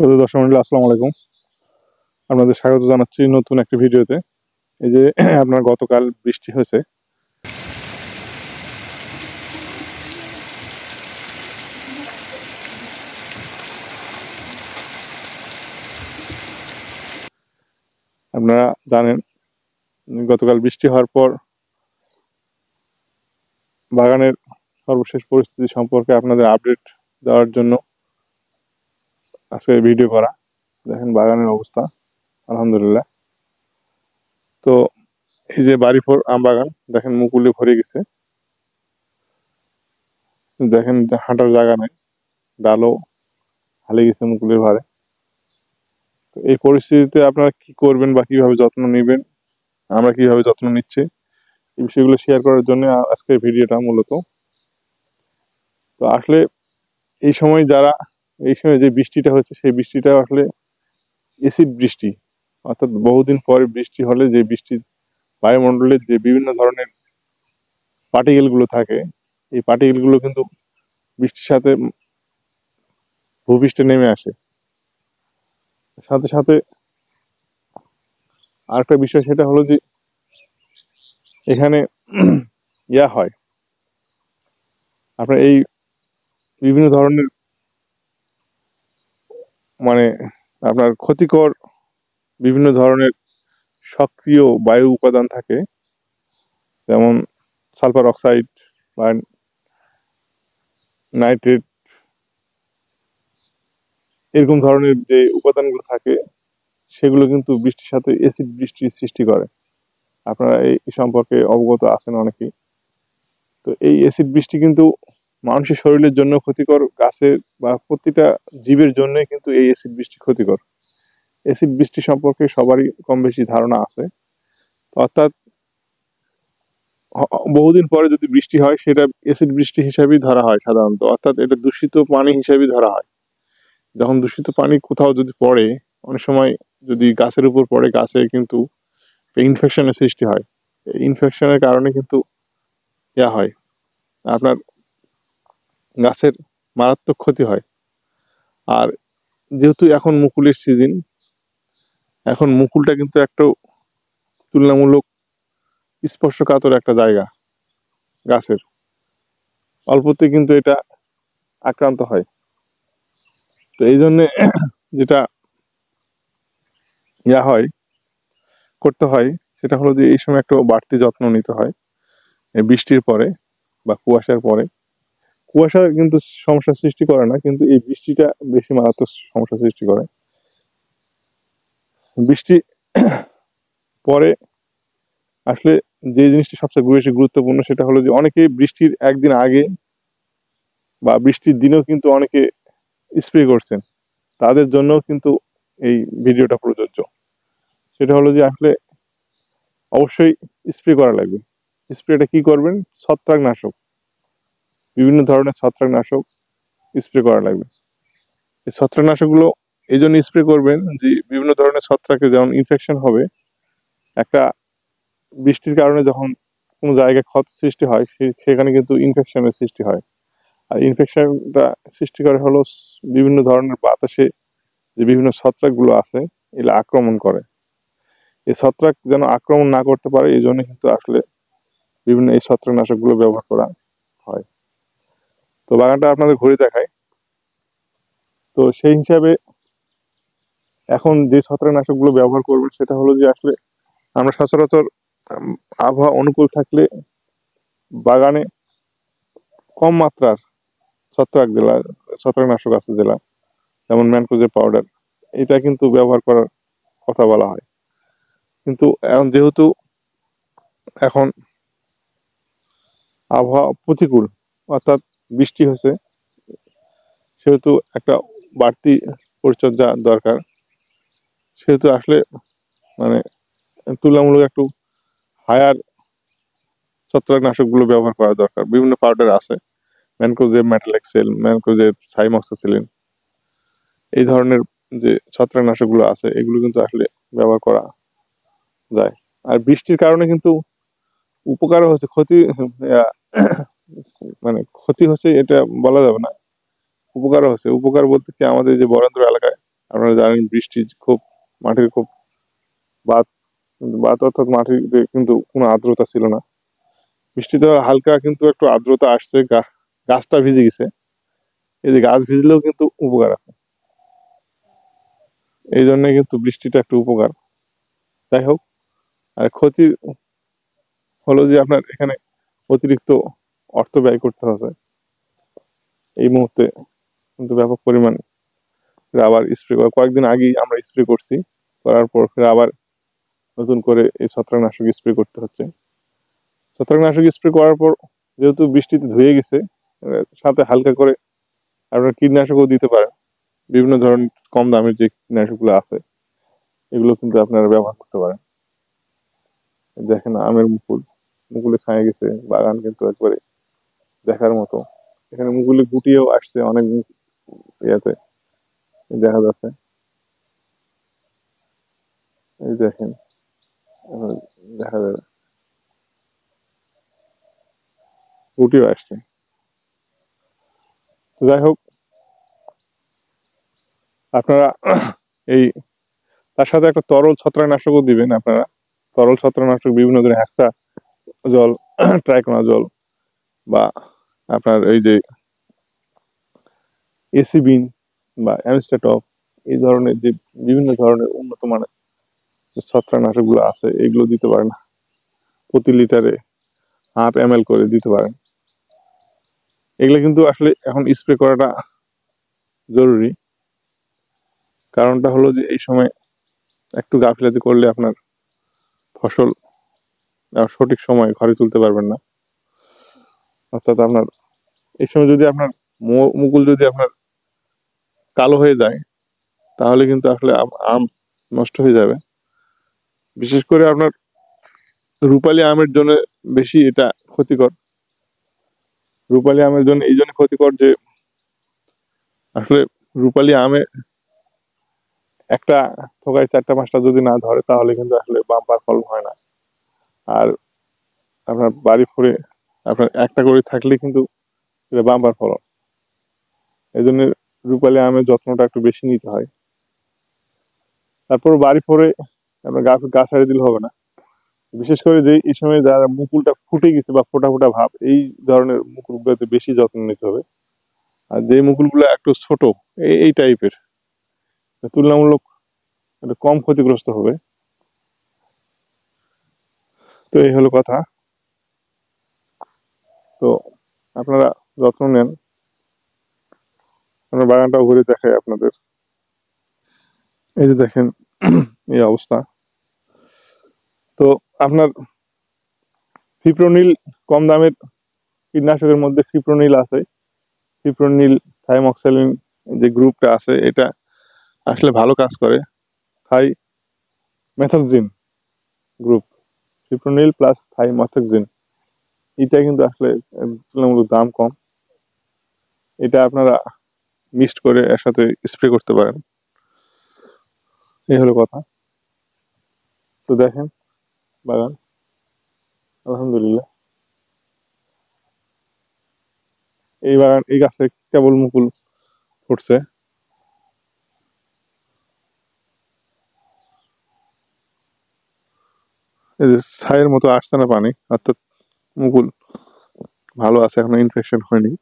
দর্শক মন্ডলী আসসালামু আলাইকুম। আপনাদের স্বাগত জানাচ্ছি নতুন একটি ভিডিওতে। এই যে আপনার গতকাল বৃষ্টি হয়েছে, আপনারা জানেন গতকাল বৃষ্টি হওয়ার পর বাগানের সর্বশেষ পরিস্থিতি সম্পর্কে আপনাদের আপডেট দেওয়ার জন্য আজকে ভিডিও করা। দেখেন বাগানের অবস্থা, আলহামদুলিল্লাহ। তো এই যে বাড়িপুর আম বাগান দেখেন মুকুলে ভরে গেছে, দেখেন হাঁটার জায়গা নেই, ডালও হালে গেছে মুকুলের ভারে। তো এই পরিস্থিতিতে আপনারা কি করবেন বা কিভাবে যত্ন নেবেন, আমরা কিভাবে যত্ন নিচ্ছি, এই বিষয়গুলো শেয়ার করার জন্য আজকের ভিডিওটা মূলত। তো আসলে এই সময় এই সময় যে বৃষ্টিটা হচ্ছে সেই বৃষ্টিটা আসলে এসিড বৃষ্টি, অর্থাৎ বহুদিন পরে বৃষ্টি হলে যে বৃষ্টি বায়ুমণ্ডলের যে বিভিন্ন ধরনের পার্টিকেল গুলো থাকে, এই পার্টিকেল গুলো কিন্তু বৃষ্টির সাথে ভূপৃষ্ঠে নেমে আসে। সাথে সাথে আরেকটা বিষয়, সেটা হলো যে এখানে হয় আপনার এই বিভিন্ন ধরনের মানে আপনার ক্ষতিকর বিভিন্ন ধরনের সক্রিয় বায়ু উপাদান থাকে, যেমন সালফার অক্সাইড বা নাইট্রেট, এরকম ধরনের যে উপাদানগুলো থাকে সেগুলো কিন্তু বৃষ্টির সাথে এসিড বৃষ্টির সৃষ্টি করে। আপনারা এই সম্পর্কে অবগত আছেন অনেকেই। তো এই অ্যাসিড বৃষ্টি কিন্তু মানুষের শরীরের জন্য ক্ষতিকর, গাছের বা প্রতিটা জীবের জন্য কিন্তু এই অ্যাসিড বৃষ্টি ক্ষতিকর। অ্যাসিড বৃষ্টি সম্পর্কে সবারই কম বেশি ধারণা আছে। অর্থাৎ বহুদিন পরে যদি বৃষ্টি হয় সেটা অ্যাসিড বৃষ্টি হিসাবেই ধরা হয় সাধারণত, অর্থাৎ এটা দূষিত পানি হিসাবেই ধরা হয়। যখন দূষিত পানি কোথাও যদি পড়ে, অনেক সময় যদি গাছের উপর পড়ে, গাছে কিন্তু ইনফেকশনের সৃষ্টি হয়। এই ইনফেকশনের কারণে কিন্তু হয় আপনার গাছের মারাত্মক ক্ষতি হয়। আর যেহেতু এখন মুকুলের সিজন, এখন মুকুলটা কিন্তু একটা তুলনামূলক স্পর্শকাতর একটা জায়গা গাছের, অল্পতে কিন্তু এটা আক্রান্ত হয়। তো এই জন্যে যেটা হয় করতে হয় সেটা হলো যে এই সময় একটু বাড়তি যত্ন নিতে হয়। এই বৃষ্টির পরে বা কুয়াশার পরে, কুয়াশা কিন্তু সমস্যার সৃষ্টি করে না, কিন্তু এই বৃষ্টিটা বেশি মারাত্মক সমস্যা সৃষ্টি করে। বৃষ্টি পরে আসলে যে জিনিসটা সবচেয়ে বেশি গুরুত্বপূর্ণ সেটা হলো যে অনেকেই বৃষ্টির একদিন আগে বা বৃষ্টির দিনেও কিন্তু অনেকে স্প্রে করছেন, তাদের জন্য কিন্তু এই ভিডিওটা প্রযোজ্য। সেটা হলো যে আসলে অবশ্যই স্প্রে করা লাগবে। স্প্রেটা কি করবেন? ছত্রাকনাশক, বিভিন্ন ধরনের ছত্রাকনাশক স্প্রে করা লাগবে। এই ছত্রাকনাশকগুলো এই জন্য স্প্রে করবেন যে বিভিন্ন ধরনের ছত্রাকে যেমন ইনফেকশন হবে, একটা বৃষ্টির কারণে যখন কোনো জায়গায় ক্ষত সৃষ্টি হয় সেখানে কিন্তু ইনফেকশনের সৃষ্টি হয়। আর ইনফেকশনটা সৃষ্টি করে হলো বিভিন্ন ধরনের বাতাসে যে বিভিন্ন ছত্রাকগুলো আছে এগুলো আক্রমণ করে। এই ছত্রাক যেন আক্রমণ না করতে পারে এই জন্য কিন্তু আসলে বিভিন্ন এই ছত্রাকনাশকগুলো ব্যবহার করা হয়। তো বাগানটা আপনাদের ঘুরে দেখায়। তো সেই হিসাবে এখন যে ছত্রাকনাশকগুলো ব্যবহার করবেন সেটা হলো যে আসলে আমরা সচরাচর আবহাওয়া অনুকূল থাকলে বাগানে কম মাত্রার ছত্রাকনাশক আছে জেলা, যেমন ম্যানকোজেব পাউডার, এটা কিন্তু ব্যবহার করার কথা বলা হয়। কিন্তু এখন যেহেতু এখন আবহাওয়া প্রতিকূল, অর্থাৎ বৃষ্টি হচ্ছে, সেহেতু একটা বাড়তি পরিচর্যা দরকার। সেহেতু আসলে মানে তুলনামূলক একটু হায়ার ছত্রাকনাশকগুলো ব্যবহার করা দরকার। বিভিন্ন পাউডার আছে, ম্যানকোজেব, মেটালেক্সেল, ম্যানকোজেব, সাইমক্সাসিলিন, এই ধরনের যে ছত্রাকনাশকগুলো আছে এগুলো কিন্তু আসলে ব্যবহার করা যায়। আর বৃষ্টির কারণে কিন্তু উপকারও হচ্ছে, ক্ষতি হচ্ছে এটা বলা যাবে না, উপকারও হচ্ছে। উপকার বলতে কি, আমাদের যে বরেন্দ্র এলাকায় আপনারা জানেন বৃষ্টি খুব মাটির খুব বাত বাত অর্থাৎ মাটিতে কিন্তু কোনো আর্দ্রতা ছিল না। বৃষ্টিতে হালকা কিন্তু একটু আর্দ্রতা আসছে, গাছটা ভিজে গেছে। এই যে গাছ ভিজলেও কিন্তু উপকার আছে, এই জন্য কিন্তু বৃষ্টিটা একটু উপকার। যাই হোক, আর ক্ষতি হলো যে আপনার এখানে অতিরিক্ত অর্থ ব্যয় করতে হবে এই মুহূর্তে, কিন্তু ব্যাপক পরিমাণ আবার স্প্রে করা। কয়েকদিন আগেই আমরা স্প্রে করছি, করার পর ফের আবার নতুন করে এই ছত্রাকনাশক স্প্রে করতে হচ্ছে। ছত্রাকনাশক স্প্রে করার পর যেহেতু বৃষ্টিতে ধুয়ে গেছে, সাথে হালকা করে আপনারা কীটনাশকও দিতে পারেন। বিভিন্ন ধরনের কম দামের যে কীটনাশকগুলো আছে এগুলো কিন্তু আপনারা ব্যবহার করতে পারেন। দেখেন আমের মুকুলে ছায়ে গেছে, বাগান কিন্তু একবারে দেখার মতো। এখানে মুকুলে গুটিয়েও আসছে অনেক ইয়াতে দেখা যাচ্ছে। এই দেখেন দেখা যাবে গুটিও আসছে। যাই হোক, আপনারা এই তার সাথে একটা তরল ছত্রাকনাশকও দিবেন। আপনারা তরল ছত্রাকনাশক বিভিন্ন ধরনের হ্যাক্সা জল, ট্রাইকোনা জল, বা আপনার এই যে এসিবিন বা অ্যামস্টেটপ, এই ধরনের যে বিভিন্ন ধরনের উন্নত মানের যে ছত্রাকনাশকগুলো আছে এগুলো দিতে পারেন। প্রতি লিটারে 1/2 ml করে দিতে পারেন। এগুলো কিন্তু আসলে এখন স্প্রে করাটা জরুরি। কারণটা হলো যে এই সময় একটু গাফিলতি করলে আপনার ফসল সঠিক সময় ঘরে তুলতে পারবেন না। অর্থাৎ আপনার এই সময় যদি আপনার মুকুল যদি আপনার কালো হয়ে যায় তাহলে কিন্তু আসলে আম নষ্ট হয়ে যাবে। বিশেষ করে আপনার রূপালী আমের জন্য বেশি এটা ক্ষতিকর। রূপালী আমের জন্য এই জন্য ক্ষতিকর যে আসলে রূপালী আমে একটা থোকায় 4টা-5টা যদি না ধরে তাহলে কিন্তু আসলে বাম্পার ফলন হয় না। আর আপনার বাড়ি ফুরে আপনার একটা করে থাকলে কিন্তু এটা বাম্পার ফলন। এই জন্য রূপালী আমের যত্নটা একটু বেশি নিতে হয়। তারপর বাড়ি ফোরে আপনার গাছ ছাড়িয়ে দিলে হবে না। বিশেষ করে যে এই সময় যারা মুকুলটা ফুটে গেছে বা ফোটা ফোটা ভাব, এই ধরনের মুকুলগুলোতে বেশি যত্ন নিতে হবে। আর যে মুকুলগুলো একটু ছোট এই টাইপের তুলনামূলক একটু কম ক্ষতিগ্রস্ত হবে। তো এই হলো কথা। তো আপনারা যত্ন নেন। আপনার বাগানটাও ঘুরে দেখায় আপনাদের। এই যে দেখেন এই অবস্থা। তো আপনার ফিপ্রোনিল কম দামের কীটনাশকের মধ্যে ফিপ্রোনিল আছে। ফিপ্রোনিল থাইমক্সালিন যে গ্রুপটা আছে এটা আসলে ভালো কাজ করে। থাইমেথক্সিন গ্রুপ, ফিপ্রোনিল প্লাস থাইমেথক্সিন, এটা কিন্তু আসলে তুলনামূলক দাম কম। এটা আপনারা মিক্সড করে এর সাথে স্প্রে করতে পারেন। এই হলো কথা। তো দেখেন বাগান, আলহামদুলিল্লাহ এই বাগান এই গাছে কেবল মুকুল ফুটছে। এই যে ছাইয়ের মতো আসছে না পানি, অর্থাৎ মুকুল ভালো আছে, এখনো ইনফেকশন হয়নি।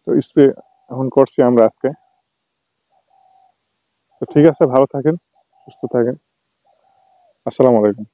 তো স্প্রে এখন করছি আমরা আজকে। তো ঠিক আছে, ভালো থাকেন, সুস্থ থাকেন। আসসালামু আলাইকুম।